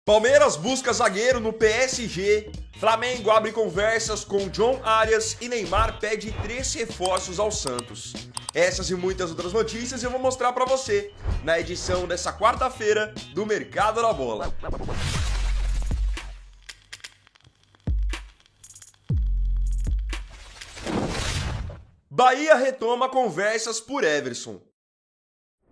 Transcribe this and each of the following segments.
Palmeiras busca zagueiro no PSG. Flamengo abre conversas com John Arias e Neymar pede 3 reforços ao Santos. Essas e muitas outras notícias eu vou mostrar para você na edição dessa quarta-feira do Mercado da Bola. Bahia retoma conversas por Everson.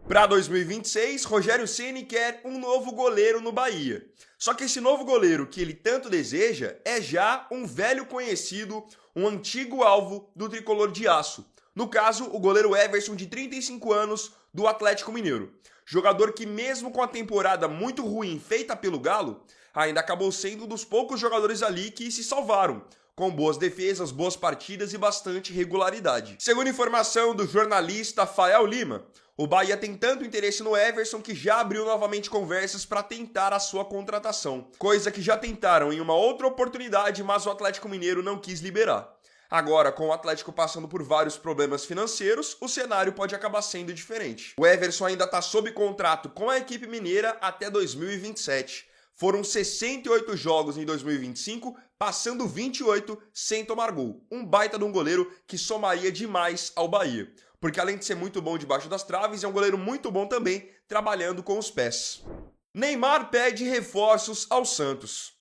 Para 2026, Rogério Ceni quer um novo goleiro no Bahia. Só que esse novo goleiro que ele tanto deseja é já um velho conhecido, um antigo alvo do tricolor de aço. No caso, o goleiro Everson, de 35 anos, do Atlético Mineiro. Jogador que, mesmo com a temporada muito ruim feita pelo Galo, ainda acabou sendo um dos poucos jogadores ali que se salvaram, com boas defesas, boas partidas e bastante regularidade. Segundo informação do jornalista Fael Lima, o Bahia tem tanto interesse no Everson que já abriu novamente conversas para tentar a sua contratação, coisa que já tentaram em uma outra oportunidade, mas o Atlético Mineiro não quis liberar. Agora, com o Atlético passando por vários problemas financeiros, o cenário pode acabar sendo diferente. O Everson ainda está sob contrato com a equipe mineira até 2027. Foram 68 jogos em 2025, passando 28 sem tomar gol. Um baita de um goleiro que somaria demais ao Bahia. Porque além de ser muito bom debaixo das traves, é um goleiro muito bom também trabalhando com os pés. Neymar pede reforços ao Santos.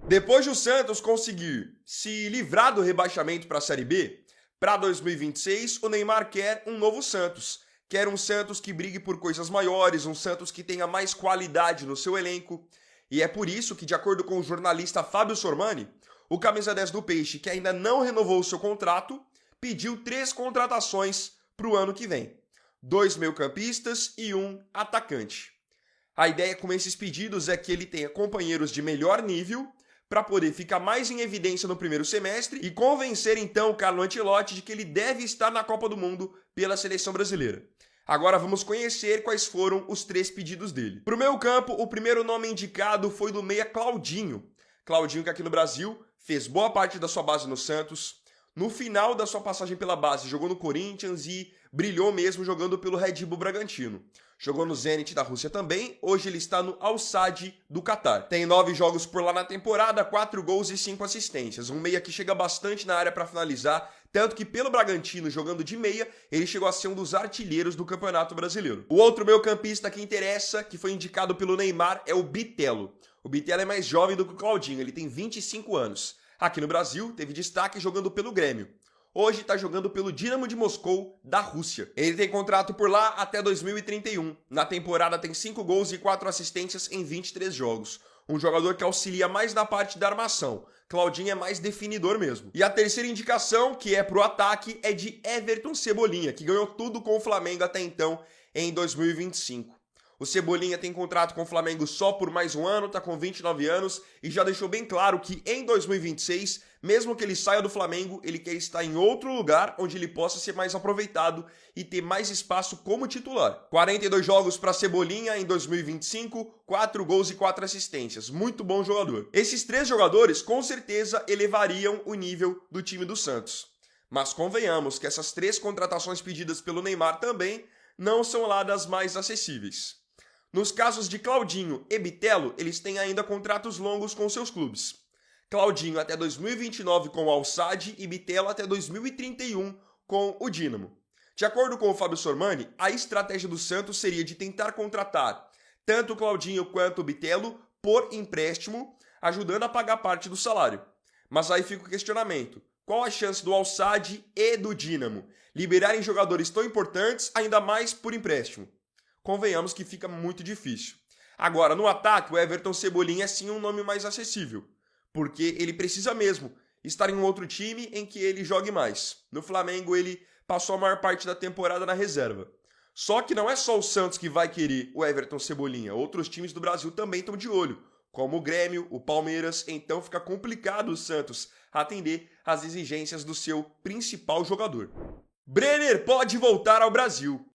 Depois de o Santos conseguir se livrar do rebaixamento para a Série B, para 2026 o Neymar quer um novo Santos. Quer um Santos que brigue por coisas maiores, um Santos que tenha mais qualidade no seu elenco. E é por isso que, de acordo com o jornalista Fábio Sormani, o camisa 10 do Peixe, que ainda não renovou o seu contrato, pediu 3 contratações para o ano que vem. 2 meio-campistas e 1 atacante. A ideia com esses pedidos é que ele tenha companheiros de melhor nível para poder ficar mais em evidência no primeiro semestre e convencer então o Carlo Ancelotti de que ele deve estar na Copa do Mundo pela seleção brasileira. Agora vamos conhecer quais foram os 3 pedidos dele. Para o meio campo, o primeiro nome indicado foi do meia Claudinho. Claudinho que aqui no Brasil fez boa parte da sua base no Santos. No final da sua passagem pela base, jogou no Corinthians e brilhou mesmo jogando pelo Red Bull Bragantino. Jogou no Zenit da Rússia também, hoje ele está no Al-Sadd do Catar. Tem 9 jogos por lá na temporada, 4 gols e 5 assistências. Um meia que chega bastante na área para finalizar, tanto que pelo Bragantino, jogando de meia, ele chegou a ser um dos artilheiros do Campeonato Brasileiro. O outro meio-campista que interessa, que foi indicado pelo Neymar, é o Bitelo. O Bitelo é mais jovem do que o Claudinho, ele tem 25 anos. Aqui no Brasil, teve destaque jogando pelo Grêmio. Hoje está jogando pelo Dinamo de Moscou, da Rússia. Ele tem contrato por lá até 2031. Na temporada tem 5 gols e 4 assistências em 23 jogos. Um jogador que auxilia mais na parte da armação. Claudinho é mais definidor mesmo. E a terceira indicação, que é pro ataque, é de Everton Cebolinha, que ganhou tudo com o Flamengo até então, em 2025. O Cebolinha tem contrato com o Flamengo só por mais um ano, tá com 29 anos e já deixou bem claro que em 2026, mesmo que ele saia do Flamengo, ele quer estar em outro lugar onde ele possa ser mais aproveitado e ter mais espaço como titular. 42 jogos para Cebolinha em 2025, 4 gols e 4 assistências. Muito bom jogador. Esses 3 jogadores com certeza elevariam o nível do time do Santos. Mas convenhamos que essas 3 contratações pedidas pelo Neymar também não são lá das mais acessíveis. Nos casos de Claudinho e Bitelo, eles têm ainda contratos longos com seus clubes. Claudinho até 2029 com o Al-Sadd e Bitelo até 2031 com o Dinamo. De acordo com o Fábio Sormani, a estratégia do Santos seria de tentar contratar tanto o Claudinho quanto o Bitelo por empréstimo, ajudando a pagar parte do salário. Mas aí fica o questionamento. Qual a chance do Al-Sadd e do Dinamo liberarem jogadores tão importantes, ainda mais por empréstimo? Convenhamos que fica muito difícil. Agora, no ataque, o Everton Cebolinha é sim um nome mais acessível, porque ele precisa mesmo estar em um outro time em que ele jogue mais. No Flamengo, ele passou a maior parte da temporada na reserva. Só que não é só o Santos que vai querer o Everton Cebolinha, outros times do Brasil também estão de olho, como o Grêmio, o Palmeiras, então fica complicado o Santos atender às exigências do seu principal jogador. Brenner pode voltar ao Brasil.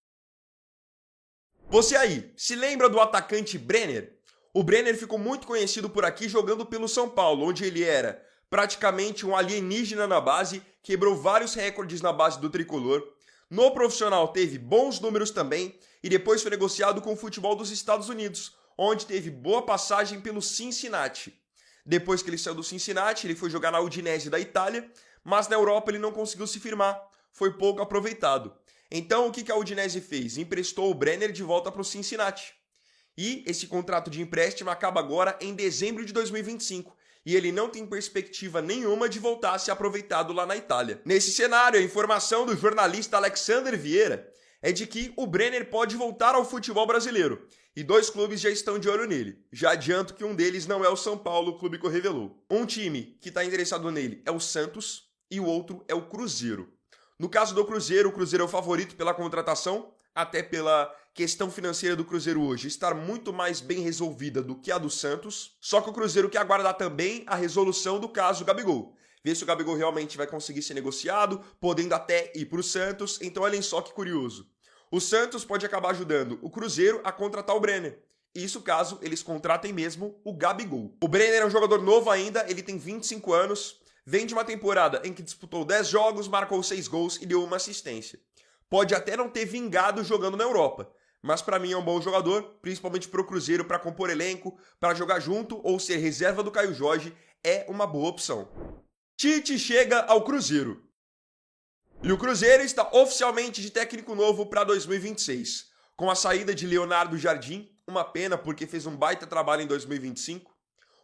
Você aí, se lembra do atacante Brenner? O Brenner ficou muito conhecido por aqui jogando pelo São Paulo, onde ele era praticamente um alienígena na base, quebrou vários recordes na base do tricolor. No profissional teve bons números também e depois foi negociado com o futebol dos Estados Unidos, onde teve boa passagem pelo Cincinnati. Depois que ele saiu do Cincinnati, ele foi jogar na Udinese da Itália, mas na Europa ele não conseguiu se firmar, foi pouco aproveitado. Então o que a Udinese fez? Emprestou o Brenner de volta para o Cincinnati. E esse contrato de empréstimo acaba agora em dezembro de 2025. E ele não tem perspectiva nenhuma de voltar a ser aproveitado lá na Itália. Nesse cenário, a informação do jornalista Alexander Vieira é de que o Brenner pode voltar ao futebol brasileiro. E 2 clubes já estão de olho nele. Já adianto que um deles não é o São Paulo, o clube que o revelou. Um time que está interessado nele é o Santos e o outro é o Cruzeiro. No caso do Cruzeiro, o Cruzeiro é o favorito pela contratação, até pela questão financeira do Cruzeiro hoje estar muito mais bem resolvida do que a do Santos. Só que o Cruzeiro quer aguardar também a resolução do caso Gabigol. Ver se o Gabigol realmente vai conseguir ser negociado, podendo até ir para o Santos. Então olhem só que curioso. O Santos pode acabar ajudando o Cruzeiro a contratar o Brenner. Isso caso eles contratem mesmo o Gabigol. O Brenner é um jogador novo ainda, ele tem 25 anos, vem de uma temporada em que disputou 10 jogos, marcou 6 gols e deu uma assistência. Pode até não ter vingado jogando na Europa, mas para mim é um bom jogador, principalmente para o Cruzeiro, para compor elenco, para jogar junto ou ser reserva do Caio Jorge, é uma boa opção. Tite chega ao Cruzeiro. E o Cruzeiro está oficialmente de técnico novo para 2026, com a saída de Leonardo Jardim, uma pena porque fez um baita trabalho em 2025.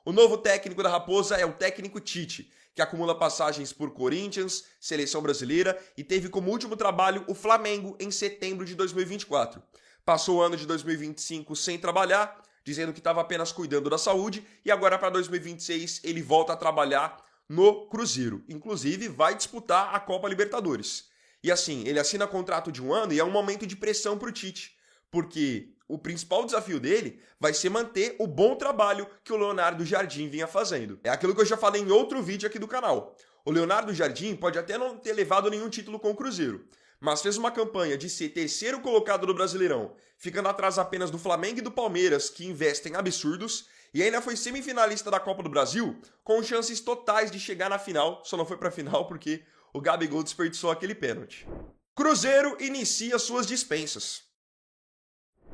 O novo técnico da Raposa é o técnico Tite, que acumula passagens por Corinthians, Seleção Brasileira e teve como último trabalho o Flamengo em setembro de 2024. Passou o ano de 2025 sem trabalhar, dizendo que estava apenas cuidando da saúde e agora para 2026 ele volta a trabalhar no Cruzeiro. Inclusive vai disputar a Copa Libertadores. E assim, ele assina contrato de 1 ano e é um momento de pressão para o Tite, porque o principal desafio dele vai ser manter o bom trabalho que o Leonardo Jardim vinha fazendo. É aquilo que eu já falei em outro vídeo aqui do canal. O Leonardo Jardim pode até não ter levado nenhum título com o Cruzeiro, mas fez uma campanha de ser terceiro colocado do Brasileirão, ficando atrás apenas do Flamengo e do Palmeiras, que investem absurdos, e ainda foi semifinalista da Copa do Brasil, com chances totais de chegar na final, só não foi pra final porque o Gabigol desperdiçou aquele pênalti. Cruzeiro inicia suas dispensas.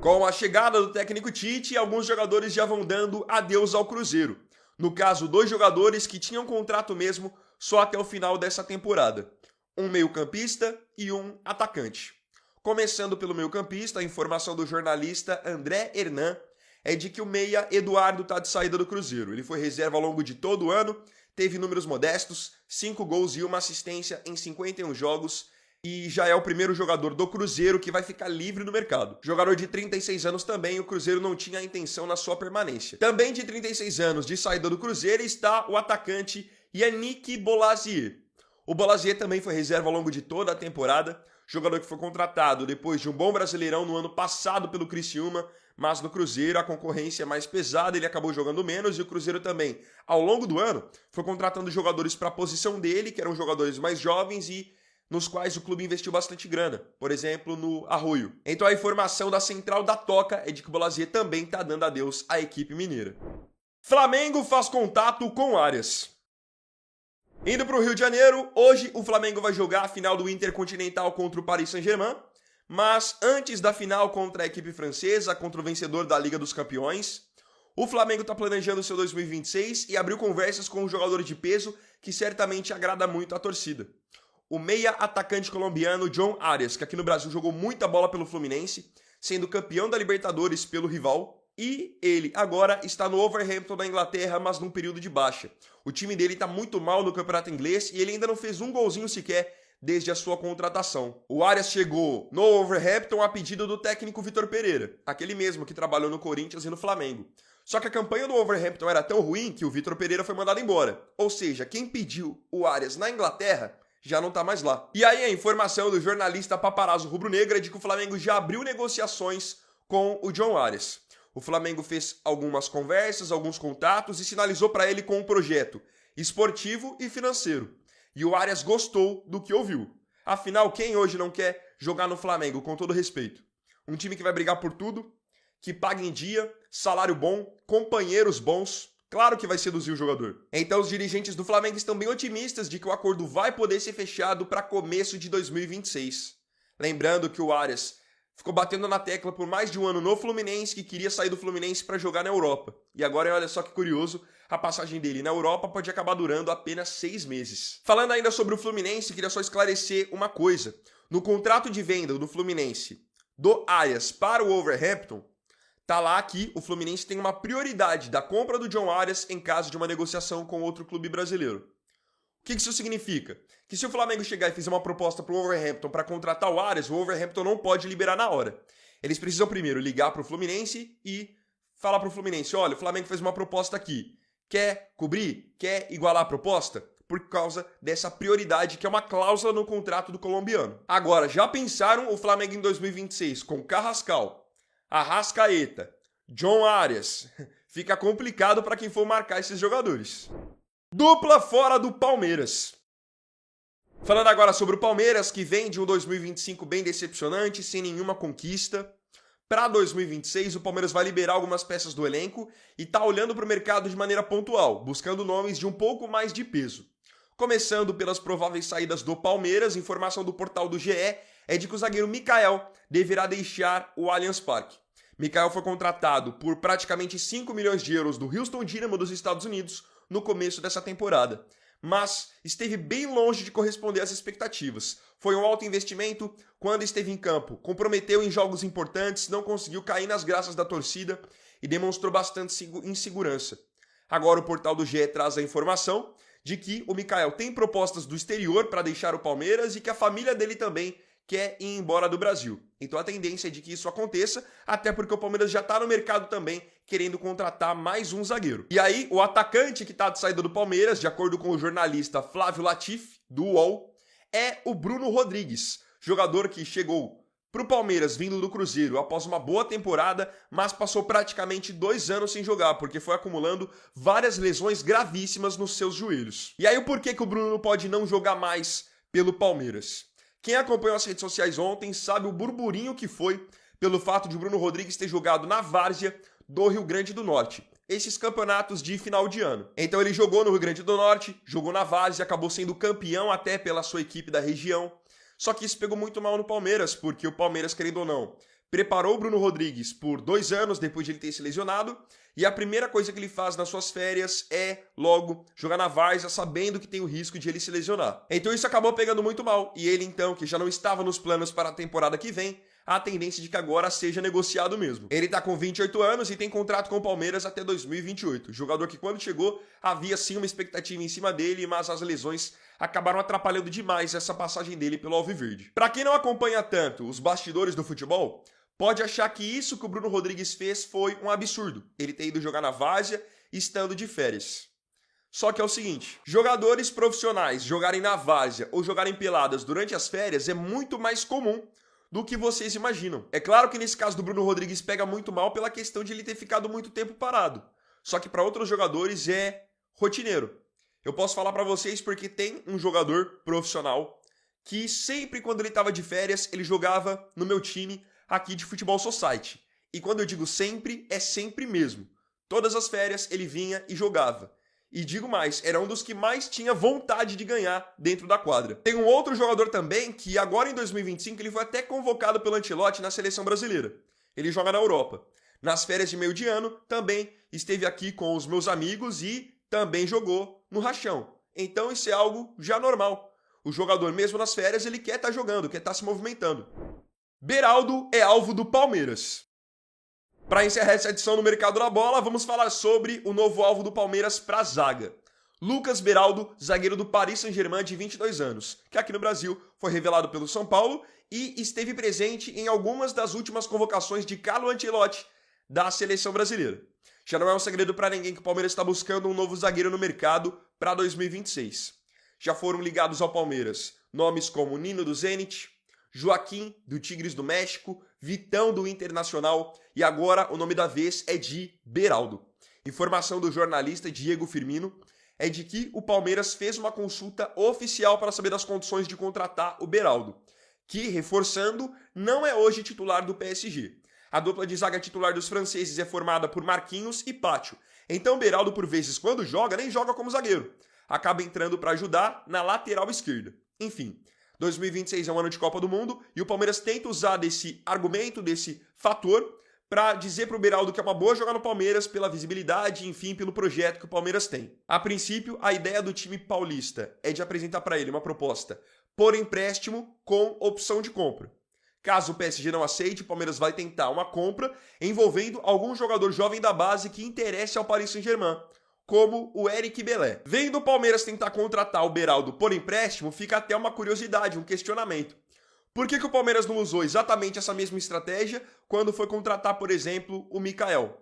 Com a chegada do técnico Tite, alguns jogadores já vão dando adeus ao Cruzeiro. No caso, 2 jogadores que tinham contrato mesmo só até o final dessa temporada. Um meio-campista e um atacante. Começando pelo meio-campista, a informação do jornalista André Hernan é de que o meia Eduardo está de saída do Cruzeiro. Ele foi reserva ao longo de todo o ano, teve números modestos, 5 gols e 1 assistência em 51 jogos, e já é o primeiro jogador do Cruzeiro que vai ficar livre no mercado. Jogador de 36 anos também, o Cruzeiro não tinha a intenção na sua permanência. Também de 36 anos de saída do Cruzeiro está o atacante Yannick Bolasie. O Bolasie também foi reserva ao longo de toda a temporada, jogador que foi contratado depois de um bom Brasileirão no ano passado pelo Criciúma, mas no Cruzeiro a concorrência é mais pesada, ele acabou jogando menos e o Cruzeiro também, ao longo do ano, foi contratando jogadores para a posição dele, que eram jogadores mais jovens e nos quais o clube investiu bastante grana, por exemplo, no Arroio. Então a informação da Central da Toca é de que o Bolasie também está dando adeus à equipe mineira. Flamengo faz contato com Arias. Indo para o Rio de Janeiro, hoje o Flamengo vai jogar a final do Intercontinental contra o Paris Saint-Germain, mas antes da final contra a equipe francesa, contra o vencedor da Liga dos Campeões, o Flamengo está planejando seu 2026 e abriu conversas com um jogador de peso que certamente agrada muito a torcida. O meia atacante colombiano John Arias, que aqui no Brasil jogou muita bola pelo Fluminense, sendo campeão da Libertadores pelo rival, e ele agora está no Wolverhampton da Inglaterra, mas num período de baixa. O time dele está muito mal no campeonato inglês e ele ainda não fez um golzinho sequer desde a sua contratação. O Arias chegou no Wolverhampton a pedido do técnico Vitor Pereira, aquele mesmo que trabalhou no Corinthians e no Flamengo. Só que a campanha do Wolverhampton era tão ruim que o Vitor Pereira foi mandado embora. Ou seja, quem pediu o Arias na Inglaterra já não tá mais lá. E aí a informação do jornalista Paparazzo Rubro-Negra é de que o Flamengo já abriu negociações com o John Arias. O Flamengo fez algumas conversas, alguns contatos e sinalizou para ele com um projeto esportivo e financeiro. E o Arias gostou do que ouviu. Afinal, quem hoje não quer jogar no Flamengo, com todo respeito? Um time que vai brigar por tudo, que paga em dia, salário bom, companheiros bons. Claro que vai seduzir o jogador. Então os dirigentes do Flamengo estão bem otimistas de que o acordo vai poder ser fechado para começo de 2026. Lembrando que o Arias ficou batendo na tecla por mais de um ano no Fluminense, que queria sair do Fluminense para jogar na Europa. E agora, olha só que curioso, a passagem dele na Europa pode acabar durando apenas 6 meses. Falando ainda sobre o Fluminense, queria só esclarecer uma coisa. No contrato de venda do Fluminense do Arias para o Wolverhampton, tá lá que o Fluminense tem uma prioridade da compra do John Arias em caso de uma negociação com outro clube brasileiro. O que isso significa? Que se o Flamengo chegar e fizer uma proposta para o Wolverhampton para contratar o Arias, o Wolverhampton não pode liberar na hora. Eles precisam primeiro ligar para o Fluminense e falar para o Fluminense, olha, o Flamengo fez uma proposta aqui. Quer cobrir? Quer igualar a proposta? Por causa dessa prioridade que é uma cláusula no contrato do colombiano. Agora, já pensaram o Flamengo em 2026 com Carrascal, Arrascaeta, John Arias? Fica complicado para quem for marcar esses jogadores. Dupla fora do Palmeiras. Falando agora sobre o Palmeiras, que vem de um 2025 bem decepcionante, sem nenhuma conquista. Para 2026, o Palmeiras vai liberar algumas peças do elenco e está olhando para o mercado de maneira pontual, buscando nomes de um pouco mais de peso. Começando pelas prováveis saídas do Palmeiras, informação do portal do GE é de que o zagueiro Mikael deverá deixar o Allianz Parque. Mikael foi contratado por praticamente 5 milhões de euros do Houston Dynamo dos Estados Unidos no começo dessa temporada, mas esteve bem longe de corresponder às expectativas. Foi um alto investimento quando esteve em campo, comprometeu em jogos importantes, não conseguiu cair nas graças da torcida e demonstrou bastante insegurança. Agora o portal do GE traz a informação de que o Mikael tem propostas do exterior para deixar o Palmeiras e que a família dele também quer ir embora do Brasil. Então a tendência é de que isso aconteça, até porque o Palmeiras já está no mercado também, querendo contratar mais um zagueiro. E aí, o atacante que está de saída do Palmeiras, de acordo com o jornalista Flávio Latif, do UOL, é o Bruno Rodrigues, jogador que chegou para o Palmeiras vindo do Cruzeiro após uma boa temporada, mas passou praticamente 2 anos sem jogar, porque foi acumulando várias lesões gravíssimas nos seus joelhos. E aí, o porquê que o Bruno pode não jogar mais pelo Palmeiras? Quem acompanhou as redes sociais ontem sabe o burburinho que foi pelo fato de o Bruno Rodrigues ter jogado na várzea do Rio Grande do Norte, esses campeonatos de final de ano. Então ele jogou no Rio Grande do Norte, jogou na várzea, acabou sendo campeão até pela sua equipe da região. Só que isso pegou muito mal no Palmeiras, porque o Palmeiras, querendo ou não, preparou o Bruno Rodrigues por 2 anos depois de ele ter se lesionado, e a primeira coisa que ele faz nas suas férias é, logo, jogar na várzea, sabendo que tem o risco de ele se lesionar. Então isso acabou pegando muito mal, e ele então, que já não estava nos planos para a temporada que vem, há a tendência de que agora seja negociado mesmo. Ele tá com 28 anos e tem contrato com o Palmeiras até 2028. Jogador que quando chegou, havia sim uma expectativa em cima dele, mas as lesões acabaram atrapalhando demais essa passagem dele pelo Alviverde. Para quem não acompanha tanto os bastidores do futebol, pode achar que isso que o Bruno Rodrigues fez foi um absurdo. Ele ter ido jogar na várzea estando de férias. Só que é o seguinte, jogadores profissionais jogarem na várzea ou jogarem peladas durante as férias é muito mais comum do que vocês imaginam. É claro que nesse caso do Bruno Rodrigues pega muito mal pela questão de ele ter ficado muito tempo parado. Só que para outros jogadores é rotineiro. Eu posso falar para vocês porque tem um jogador profissional que sempre quando ele estava de férias, ele jogava no meu time aqui de Futebol Society. E quando eu digo sempre, é sempre mesmo. Todas as férias ele vinha e jogava. E digo mais, era um dos que mais tinha vontade de ganhar dentro da quadra. Tem um outro jogador também que agora em 2025 ele foi até convocado pelo Ancelotti na seleção brasileira. Ele joga na Europa. Nas férias de meio de ano também esteve aqui com os meus amigos e também jogou no Rachão. Então isso é algo já normal. O jogador mesmo nas férias ele quer estar jogando, quer estar se movimentando. Beraldo é alvo do Palmeiras. Para encerrar essa edição do Mercado da Bola, vamos falar sobre o novo alvo do Palmeiras para a zaga. Lucas Beraldo, zagueiro do Paris Saint-Germain de 22 anos, que aqui no Brasil foi revelado pelo São Paulo e esteve presente em algumas das últimas convocações de Carlo Ancelotti da seleção brasileira. Já não é um segredo para ninguém que o Palmeiras está buscando um novo zagueiro no mercado para 2026. Já foram ligados ao Palmeiras nomes como Nino do Zenit, Joaquim do Tigres do México, Vitão do Internacional e agora o nome da vez é de Beraldo. Informação do jornalista Diego Firmino é de que o Palmeiras fez uma consulta oficial para saber das condições de contratar o Beraldo, que, reforçando, não é hoje titular do PSG. A dupla de zaga titular dos franceses é formada por Marquinhos e Pátio. Então Beraldo, por vezes, quando joga, nem joga como zagueiro. Acaba entrando para ajudar na lateral esquerda. Enfim, 2026 é um ano de Copa do Mundo e o Palmeiras tenta usar desse argumento, desse fator, para dizer pro Beraldo que é uma boa jogar no Palmeiras pela visibilidade, enfim, pelo projeto que o Palmeiras tem. A princípio, a ideia do time paulista é de apresentar para ele uma proposta por empréstimo com opção de compra. Caso o PSG não aceite, o Palmeiras vai tentar uma compra envolvendo algum jogador jovem da base que interesse ao Paris Saint-Germain, como o Eric Belé. Vendo o Palmeiras tentar contratar o Beraldo por empréstimo, fica até uma curiosidade, um questionamento. Por que o Palmeiras não usou exatamente essa mesma estratégia quando foi contratar, por exemplo, o Mikael?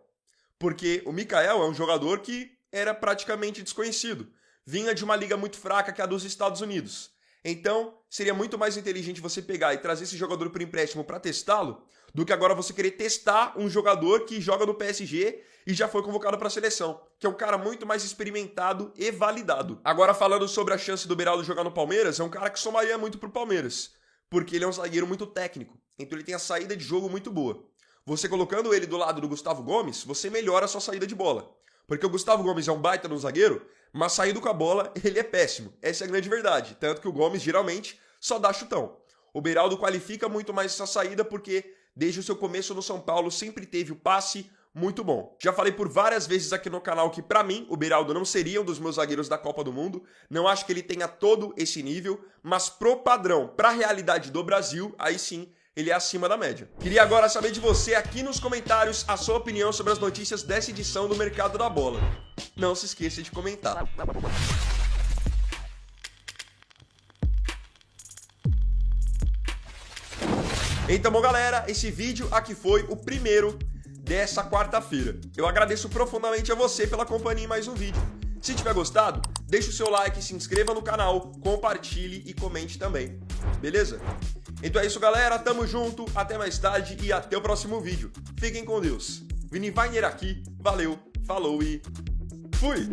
Porque o Mikael é um jogador que era praticamente desconhecido. Vinha de uma liga muito fraca que é a dos Estados Unidos. Então, seria muito mais inteligente você pegar e trazer esse jogador por empréstimo para testá-lo, do que agora você querer testar um jogador que joga no PSG e já foi convocado para a seleção, que é um cara muito mais experimentado e validado. Agora, falando sobre a chance do Beraldo jogar no Palmeiras, é um cara que somaria muito pro Palmeiras, porque ele é um zagueiro muito técnico, então ele tem a saída de jogo muito boa. Você colocando ele do lado do Gustavo Gomes, você melhora a sua saída de bola. Porque o Gustavo Gomes é um baita no zagueiro, mas saindo com a bola, ele é péssimo. Essa é a grande verdade. Tanto que o Gomes, geralmente, só dá chutão. O Beraldo qualifica muito mais essa saída porque, desde o seu começo no São Paulo, sempre teve o passe muito bom. Já falei por várias vezes aqui no canal que, pra mim, o Beraldo não seria um dos meus zagueiros da Copa do Mundo. Não acho que ele tenha todo esse nível, mas pro padrão, pra realidade do Brasil, aí sim, ele é acima da média. Queria agora saber de você aqui nos comentários a sua opinião sobre as notícias dessa edição do Mercado da Bola. Não se esqueça de comentar. Então, bom, galera, esse vídeo aqui foi o primeiro dessa quarta-feira. Eu agradeço profundamente a você pela companhia em mais um vídeo. Se tiver gostado, deixa o seu like, se inscreva no canal, compartilhe e comente também. Beleza? Então é isso, galera. Tamo junto, até mais tarde e até o próximo vídeo. Fiquem com Deus. Vini Weiner aqui. Valeu, falou e fui!